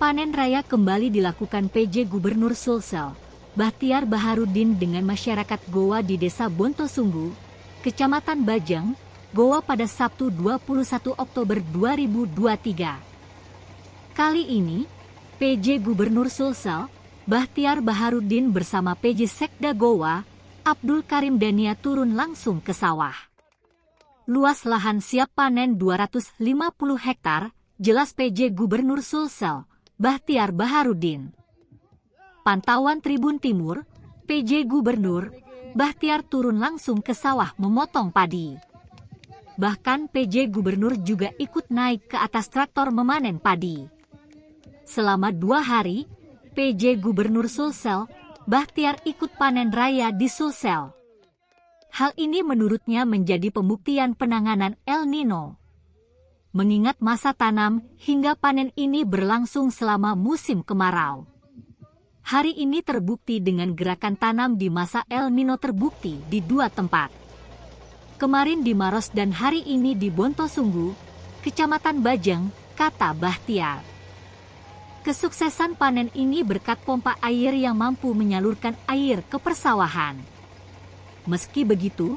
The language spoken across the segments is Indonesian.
Panen raya kembali dilakukan PJ Gubernur Sulsel, Bahtiar Baharudin dengan masyarakat Goa di Desa Bontosunggu, Kecamatan Bajeng, Goa pada Sabtu 21 Oktober 2023. Kali ini, PJ Gubernur Sulsel, Bahtiar Baharudin bersama PJ Sekda Goa, Abdul Karim Dania turun langsung ke sawah. Luas lahan siap panen 250 hektar, jelas PJ Gubernur Sulsel, Bahtiar Baharudin. Pantauan Tribun Timur, PJ Gubernur, Bahtiar turun langsung ke sawah memotong padi. Bahkan PJ Gubernur juga ikut naik ke atas traktor memanen padi. Selama 2 hari, PJ Gubernur Sulsel, Bahtiar ikut panen raya di Sulsel. Hal ini menurutnya menjadi pembuktian penanganan El Nino. Mengingat masa tanam hingga panen ini berlangsung selama musim kemarau. Hari ini terbukti dengan gerakan tanam di masa El Nino terbukti di 2 tempat. Kemarin di Maros dan hari ini di Bontosunggu, Kecamatan Bajeng, kata Bahtiar. Kesuksesan panen ini berkat pompa air yang mampu menyalurkan air ke persawahan. Meski begitu,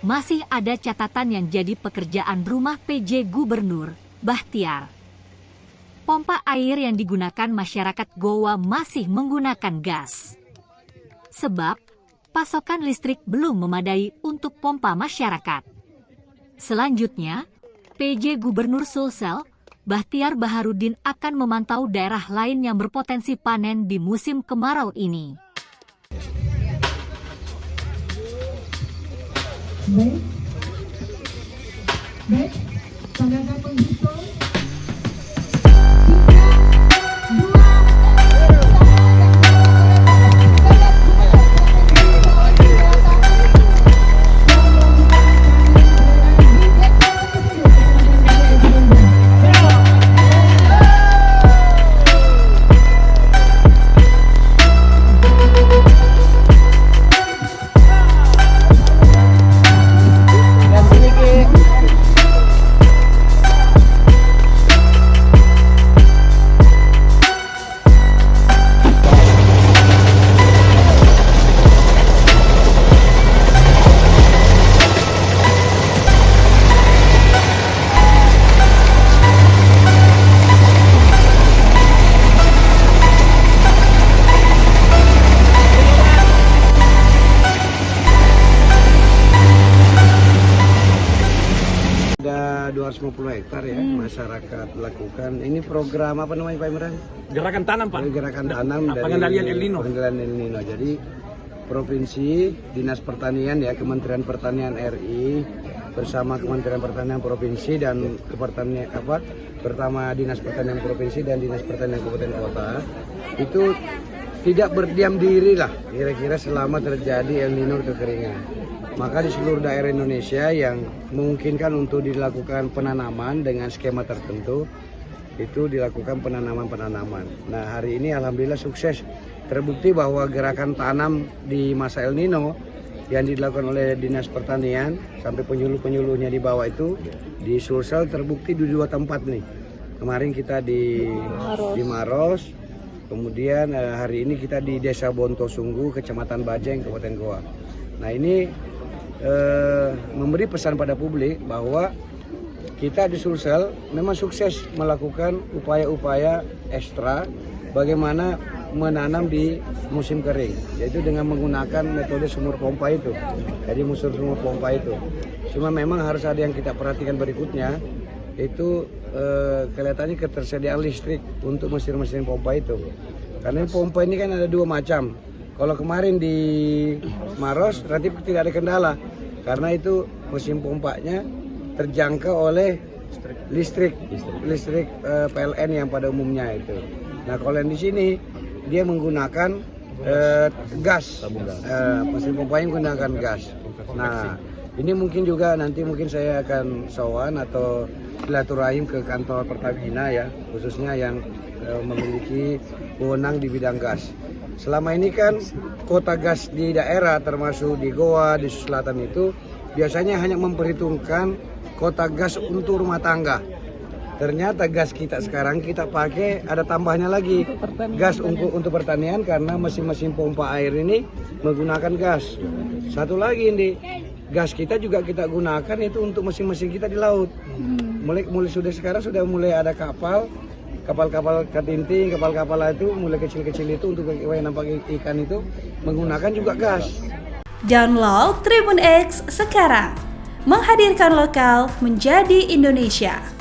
masih ada catatan yang jadi pekerjaan rumah PJ Gubernur, Bahtiar. Pompa air yang digunakan masyarakat Goa masih menggunakan gas. Sebab, pasokan listrik belum memadai untuk pompa masyarakat. Selanjutnya, PJ Gubernur Sulsel, Bahtiar Baharudin akan memantau daerah lain yang berpotensi panen di musim kemarau ini. Baik, tanda penghitung. Ada 250 hektar ya masyarakat lakukan. Ini program apa namanya Pak Imran? Gerakan tanam Pak. Gerakan tanam dari pengendalian El Nino. Pengendalian El Nino. Jadi provinsi, Dinas Pertanian ya, Kementerian Pertanian RI bersama Kementerian Pertanian Provinsi dan pertama Dinas Pertanian Provinsi dan Dinas Pertanian Kabupaten Kota itu tidak berdiam diri lah kira-kira selama terjadi El Nino kekeringan. Maka di seluruh daerah Indonesia yang memungkinkan untuk dilakukan penanaman dengan skema tertentu, itu dilakukan penanaman. Nah hari ini alhamdulillah sukses. Terbukti bahwa gerakan tanam di masa El Nino yang dilakukan oleh Dinas Pertanian sampai penyuluh-penyuluhnya di bawah itu di Sulsel terbukti di 2 tempat nih. Kemarin kita di Maros, kemudian hari ini kita di Desa Bontosunggu, Kecamatan Bajeng, Kabupaten Goa. Nah ini memberi pesan pada publik bahwa kita di Sulsel memang sukses melakukan upaya-upaya ekstra bagaimana menanam di musim kering, yaitu dengan menggunakan metode sumur pompa itu. Jadi sumur pompa itu. Cuma memang harus ada yang kita perhatikan berikutnya, itu kelihatannya ketersediaan listrik untuk mesin-mesin pompa itu. Karena pompa ini kan ada 2 macam. Kalau kemarin di Maros relatif tidak ada kendala karena itu mesin pompanya terjangkau oleh listrik PLN yang pada umumnya itu. Nah kalau yang di sini dia menggunakan gas, mesin pompanya menggunakan gas. Nah ini mungkin juga nanti saya akan sowan atau silaturahim ke kantor Pertamina ya, khususnya yang memiliki wewenang di bidang gas. Selama ini kan kota gas di daerah termasuk di Goa, di Selatan itu biasanya hanya memperhitungkan kota gas untuk rumah tangga. Ternyata gas kita sekarang kita pakai ada tambahnya lagi gas untuk pertanian karena mesin-mesin pompa air ini menggunakan gas. Satu lagi ini gas kita juga kita gunakan itu untuk mesin-mesin kita di laut. Mulai sudah sekarang sudah mulai ada kapal katinting, kapal-kapal itu mulai kecil-kecil itu untuk nampak ikan itu menggunakan juga gas. Download Tribun X sekarang, menghadirkan lokal menjadi Indonesia.